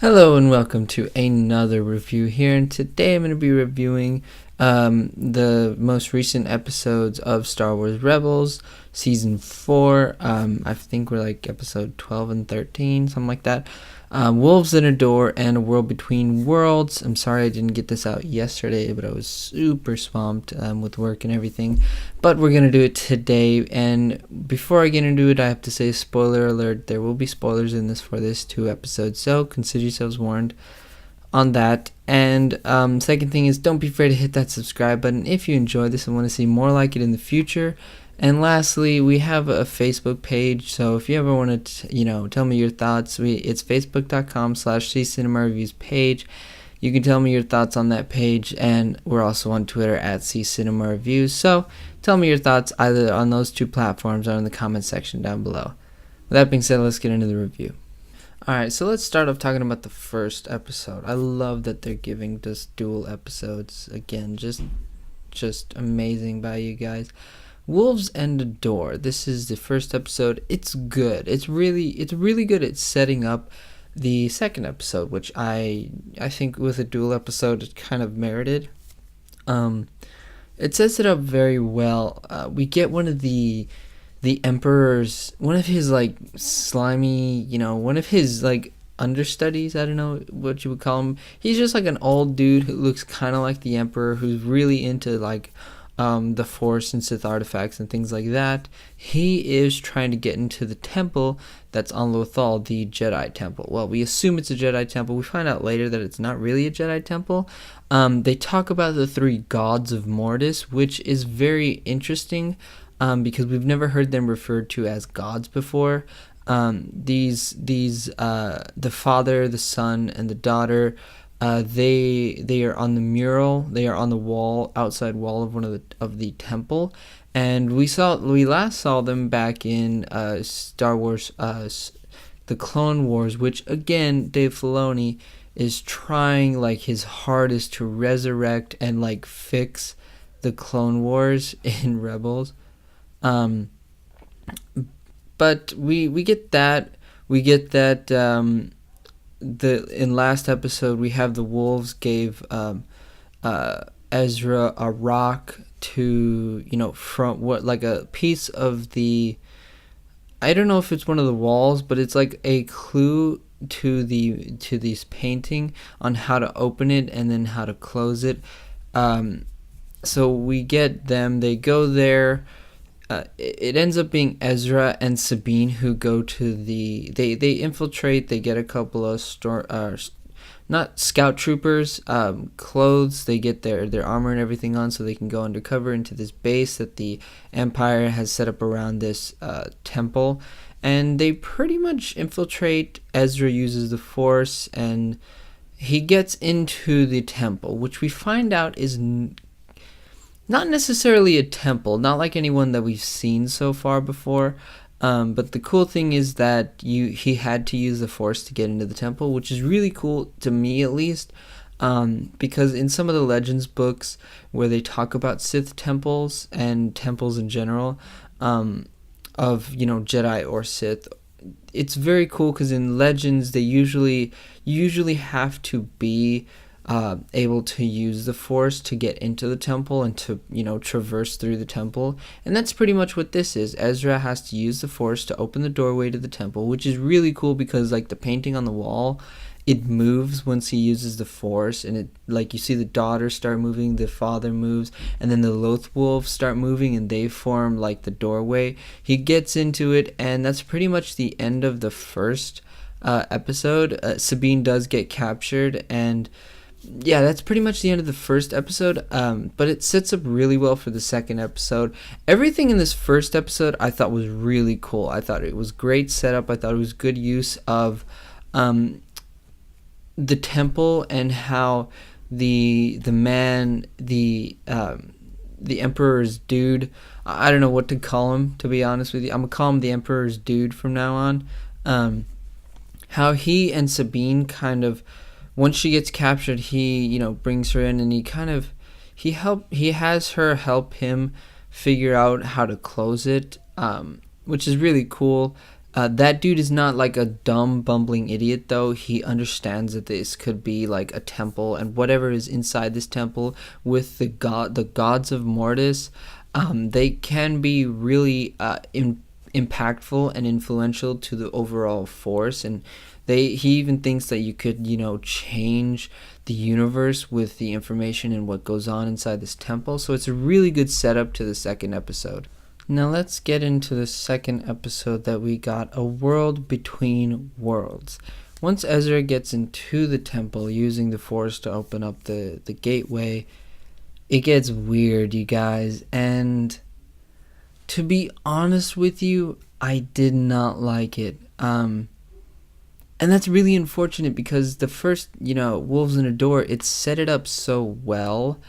Hello and welcome to another review here, and today I'm going to be reviewing the most recent episodes of Star Wars Rebels Season 4. I think we're like episode 12 and 13, something like that. Wolves in a Door and A World Between Worlds. I'm sorry I didn't get this out yesterday, but I was super swamped with work and everything. But we're going to do it today, and before I get into it, I have to say spoiler alert. There will be spoilers in this for this 2 episodes, so consider yourselves warned on that. And second thing is, don't be afraid to hit that subscribe button if you enjoyed this and want to see more like it in the future. And lastly, we have a Facebook page, so if you ever want to, tell me your thoughts, it's facebook.com/CCinemaReviews page. You can tell me your thoughts on that page, and we're also on Twitter at CCinemaReviews. So tell me your thoughts either on those 2 platforms or in the comment section down below. With that being said, let's get into the review. Alright, so let's start off talking about the first episode. I love that they're giving us dual episodes. Again, just amazing by you guys. Wolves and a Door. This is the first episode. It's good. It's really good at setting up the second episode, which I think with a dual episode it kind of merited. It sets it up very well. We get one of the Emperor's, one of his like slimy, one of his like understudies, I don't know what you would call him. He's just like an old dude who looks kind of like the Emperor, who's really into like the Force and Sith artifacts and things like that. He is trying to get into the temple that's on Lothal, the Jedi temple. Well, we assume it's a Jedi temple. We find out later that it's not really a Jedi temple. They talk about the 3 gods of Mortis, which is very interesting because we've never heard them referred to as gods before. The Father, the Son, and the Daughter, they are on the mural. They are on the wall, outside wall of one of the temple, and we last saw them back in Star Wars, the Clone Wars, which again Dave Filoni is trying like his hardest to resurrect and like fix the Clone Wars in Rebels. But we get that. In last episode we have the wolves gave Ezra a rock to from what, like a piece of the, I don't know if it's one of the walls, but it's like a clue to this painting on how to open it and then how to close it. So we get them, they go there. It ends up being Ezra and Sabine who go to they infiltrate. They get a couple of not scout troopers, clothes. They get their armor and everything on so they can go undercover into this base that the Empire has set up around this temple. And they pretty much infiltrate. Ezra uses the Force and he gets into the temple, which we find out is not necessarily a temple, not like anyone that we've seen so far before, but the cool thing is that he had to use the Force to get into the temple, which is really cool to me at least, because in some of the Legends books where they talk about Sith temples and temples in general, of Jedi or Sith, it's very cool because in Legends they usually have to be able to use the Force to get into the temple and to traverse through the temple, and that's pretty much what this is. Ezra has to use the Force to open the doorway to the temple, which is really cool because like the painting on the wall, it moves once he uses the Force, and it, like, you see the daughter start moving, the father moves, and then the Loth wolves start moving and they form like the doorway. He gets into it, and that's pretty much the end of the first episode. Sabine does get captured, and yeah, that's pretty much the end of the first episode, but it sets up really well for the second episode. Everything in this first episode I thought was really cool. I thought it was great setup. I thought it was good use of the temple and how the Emperor's dude, I don't know what to call him, to be honest with you. I'm gonna call him the Emperor's dude from now on. How he and Sabine kind of, once she gets captured, he brings her in, and he has her help him figure out how to close it, which is really cool. That dude is not like a dumb, bumbling idiot, though. He understands that this could be like a temple, and whatever is inside this temple with the gods of Mortis, they can be really impactful and influential to the overall force. And he even thinks that you could, change the universe with the information and what goes on inside this temple. So it's a really good setup to the second episode. Now let's get into the second episode that we got, A World Between Worlds. Once Ezra gets into the temple using the Force to open up the gateway, it gets weird, you guys. And to be honest with you, I did not like it. And that's really unfortunate because the first, Wolves in a Door, it set it up so well.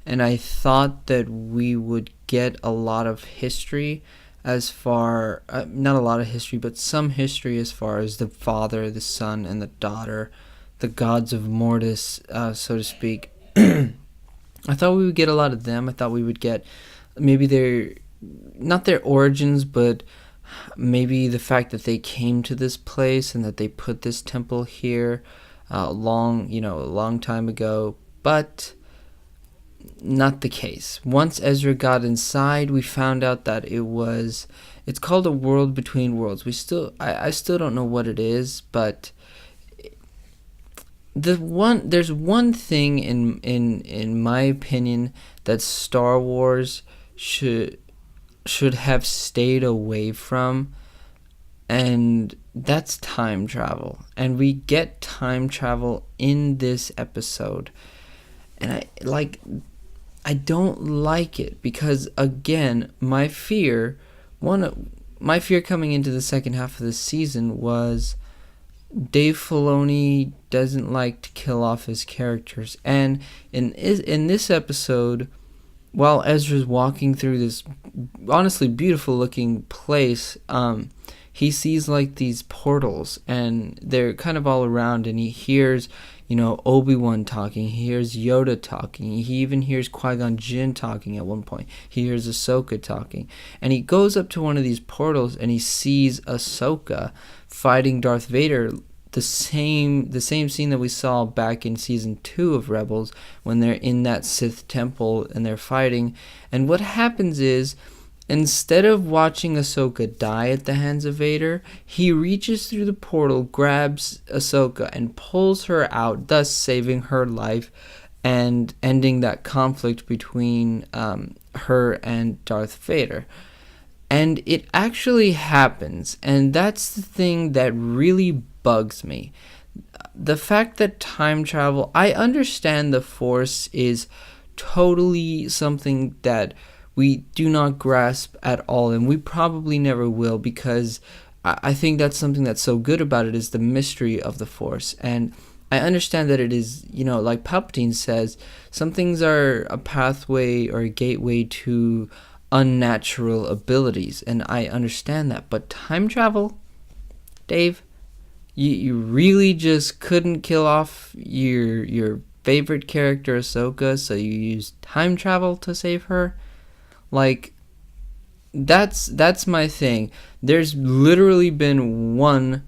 And I thought that we would get a lot of history not a lot of history, but some history as far as the father, the son, and the daughter, the gods of Mortis, so to speak. I thought we would get a lot of them. I thought we would get maybe not their origins, but maybe the fact that they came to this place and that they put this temple here a long time ago. But not the case. Once Ezra got inside, we found out that it's called A World Between Worlds. I still don't know what it is, but there's one thing in my opinion that Star Wars should have stayed away from, and that's time travel. And we get time travel in this episode. And I don't like it because, again, my fear coming into the second half of the season was Dave Filoni doesn't like to kill off his characters. And in this episode, while Ezra's walking through this honestly beautiful looking place, he sees like these portals, and they're kind of all around, and he hears Obi-Wan talking, he hears Yoda talking, he even hears Qui-Gon Jinn talking at one point, he hears Ahsoka talking, and he goes up to one of these portals and he sees Ahsoka fighting Darth Vader, the same scene that we saw back in season 2 of Rebels when they're in that Sith temple and they're fighting. And what happens is, instead of watching Ahsoka die at the hands of Vader, he reaches through the portal, grabs Ahsoka, and pulls her out, thus saving her life and ending that conflict between her and Darth Vader. And it actually happens, and that's the thing that really bugs me. The fact that time travel, I understand the Force is totally something that we do not grasp at all, and we probably never will, because I think that's something that's so good about it, is the mystery of the Force. And I understand that it is, like Palpatine says, some things are a pathway or a gateway to unnatural abilities, and I understand that. But time travel, Dave, you really just couldn't kill off your favorite character Ahsoka, so you used time travel to save her? Like, that's my thing. There's literally been one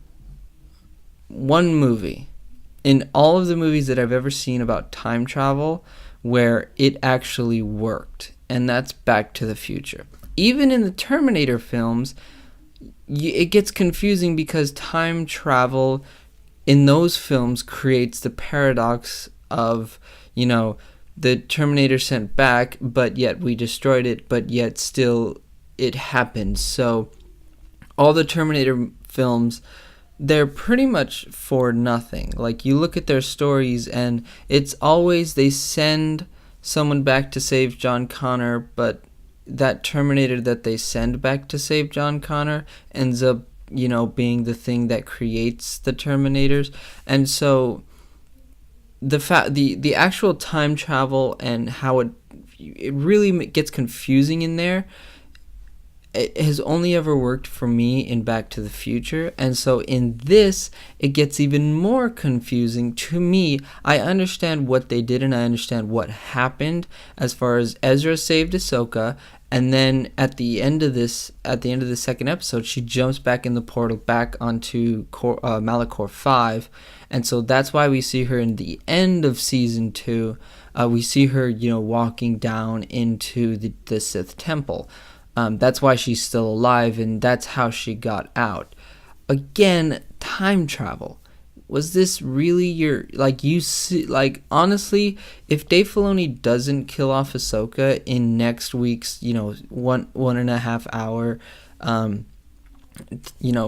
movie in all of the movies that I've ever seen about time travel where it actually worked, and that's Back to the Future. Even in the Terminator films, it gets confusing because time travel in those films creates the paradox of, the Terminator sent back, but yet we destroyed it, but yet still it happened. So all the Terminator films, they're pretty much for nothing. Like, you look at their stories and it's always they send someone back to save John Connor, but that Terminator that they send back to save John Connor ends up, being the thing that creates the Terminators. And so the actual time travel and how it really gets confusing in there, it has only ever worked for me in Back to the Future. And so in this, it gets even more confusing to me. I understand what they did and I understand what happened as far as Ezra saved Ahsoka And then at the end of the second episode, she jumps back in the portal back onto Malachor 5. And so that's why we see her in the end of season 2. We see her, walking down into the Sith temple. That's why she's still alive, and that's how she got out. Again, time travel. Was this really honestly, if Dave Filoni doesn't kill off Ahsoka in next week's, 1.5 hour,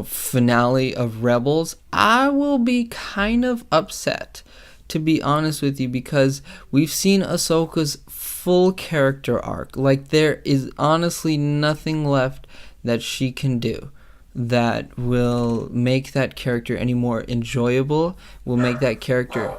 finale of Rebels, I will be kind of upset, to be honest with you, because we've seen Ahsoka's full character arc. Like, there is honestly nothing left that she can do that will make that character any more enjoyable, will make that character...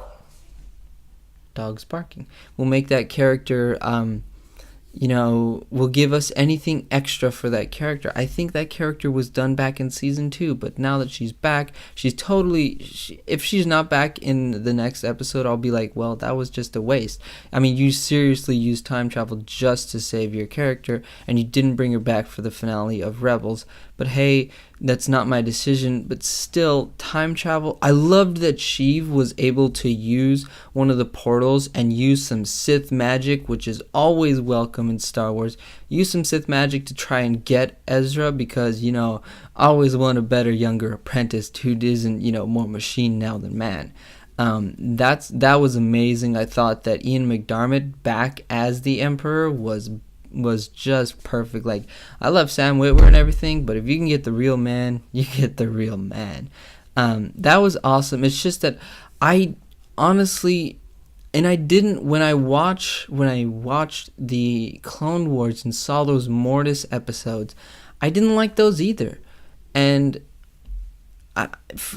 Dog's barking. Will make that character, will give us anything extra for that character. I think that character was done back in season 2, but now that she's back, she's totally... if she's not back in the next episode, I'll be like, well, that was just a waste. I mean, you seriously used time travel just to save your character, and you didn't bring her back for the finale of Rebels. But hey, that's not my decision. But still, time travel. I loved that Sheev was able to use one of the portals and use some Sith magic, which is always welcome in Star Wars. Use some Sith magic to try and get Ezra, because, I always want a better younger apprentice who isn't, more machine now than man. That was amazing. I thought that Ian McDiarmid back as the Emperor was just perfect. Like, I love Sam Witwer and everything, but if you can get the real man, you get the real man. That was awesome. It's just that I honestly, and I didn't, when I watched the Clone Wars and saw those Mortis episodes, I didn't like those either. And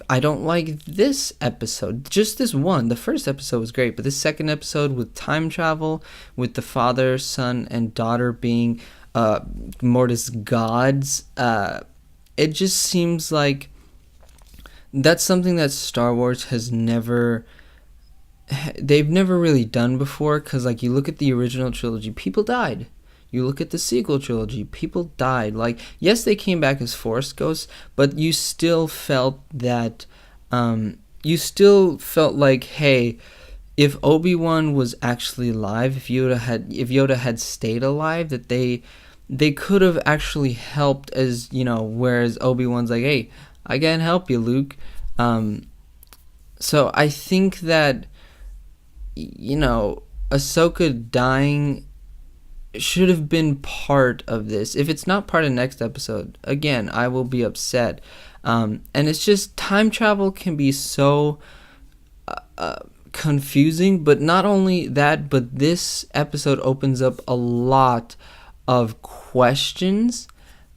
I don't like this episode, just this one. The first episode was great, but this second episode with time travel, with the father, son, and daughter being Mortis gods, it just seems like that's something that Star Wars has they've never really done before, because like, you look at the original trilogy, people died. You look at the sequel trilogy, people died. Like, yes, they came back as Force ghosts, but you still felt that, like, hey, if Obi-Wan was actually alive, if Yoda had stayed alive, that they could have actually helped, as, whereas Obi-Wan's like, hey, I can't help you, Luke. So I think that, Ahsoka dying should have been part of this. If it's not part of next episode, again, I will be upset. And it's just, time travel can be so confusing, but not only that, but this episode opens up a lot of questions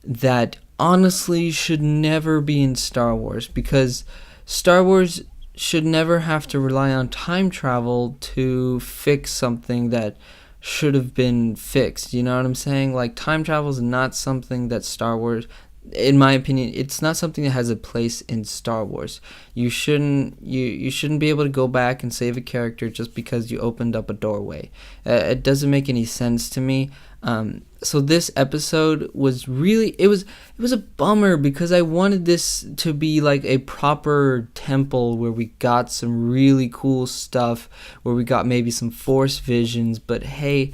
that honestly should never be in Star Wars, because Star Wars should never have to rely on time travel to fix something that should have been fixed. You know what I'm saying? Like, time travel is not something that Star Wars, in my opinion, it's not something that has a place in Star Wars. You shouldn't be able to go back and save a character just because you opened up a doorway. It doesn't make any sense to me. So this episode was really, it was a bummer, because I wanted this to be like a proper temple where we got some really cool stuff, where we got maybe some Force visions, but hey,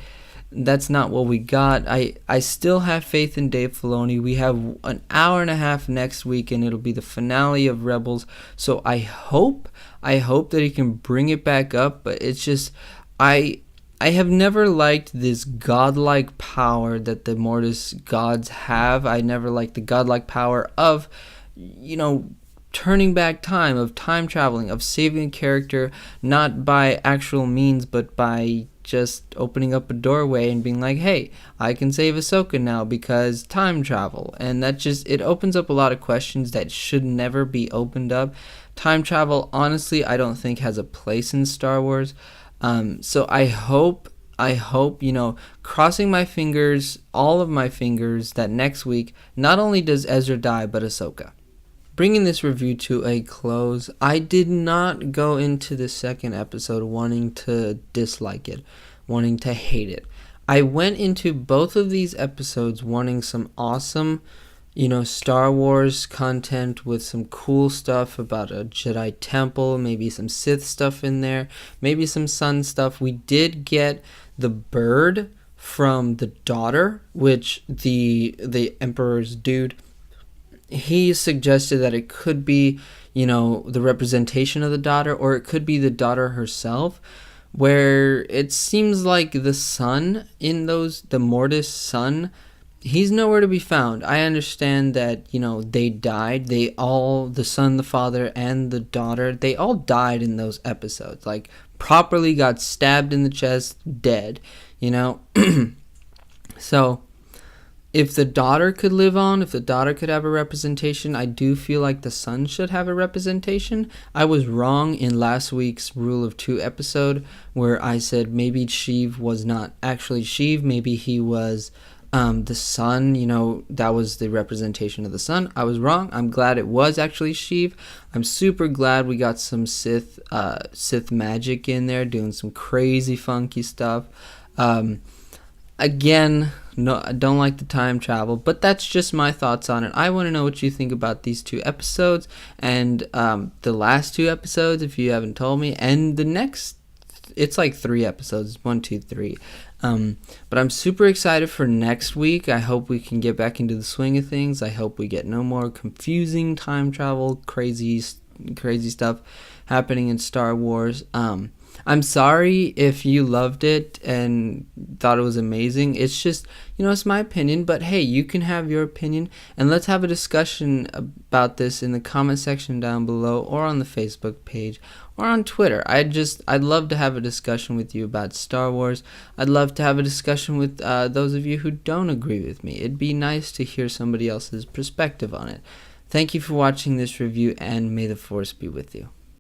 that's not what we got. I still have faith in Dave Filoni. We have an hour and a half next week, and it'll be the finale of Rebels, so I hope that he can bring it back up, but it's just, I have never liked this godlike power that the Mortis gods have. I never liked the godlike power of, turning back time, of time traveling, of saving a character, not by actual means, but by just opening up a doorway and being like, hey, I can save Ahsoka now because time travel. And that just, it opens up a lot of questions that should never be opened up. Time travel, honestly, I don't think has a place in Star Wars. So I hope, crossing my fingers, all of my fingers, that next week, not only does Ezra die, but Ahsoka. Bringing this review to a close, I did not go into the second episode wanting to dislike it, wanting to hate it. I went into both of these episodes wanting some awesome, Star Wars content with some cool stuff about a Jedi temple, maybe some Sith stuff in there, maybe some Sun stuff. We did get the bird from the daughter, which the Emperor's dude, he suggested that it could be, the representation of the daughter, or it could be the daughter herself, where it seems like the son in the Mortis son, he's nowhere to be found. I understand that, they died. The son, the father, and the daughter, they all died in those episodes. Like, properly got stabbed in the chest, dead, So, if the daughter could live on, if the daughter could have a representation, I do feel like the son should have a representation. I was wrong in last week's Rule of Two episode where I said maybe Sheev was not actually Sheev. Maybe he was the son, that was the representation of the son. I was wrong. I'm glad it was actually Sheev. I'm super glad we got some Sith magic in there, doing some crazy funky stuff. Again, no, I don't like the time travel, but that's just my thoughts on it. I want to know what you think about these two episodes and the last two episodes, if you haven't told me, and the next. It's like 3 episodes, 1, 2, 3. But I'm super excited for next week. I hope we can get back into the swing of things. I hope we get no more confusing time travel, crazy stuff happening in Star Wars. I'm sorry if you loved it and thought it was amazing. It's just, it's my opinion, but hey, you can have your opinion, and let's have a discussion about this in the comment section down below, or on the Facebook page, or on Twitter. I'd love to have a discussion with you about Star Wars. I'd love to have a discussion with those of you who don't agree with me. It'd be nice to hear somebody else's perspective on it. Thank you for watching this review, and may the Force be with you.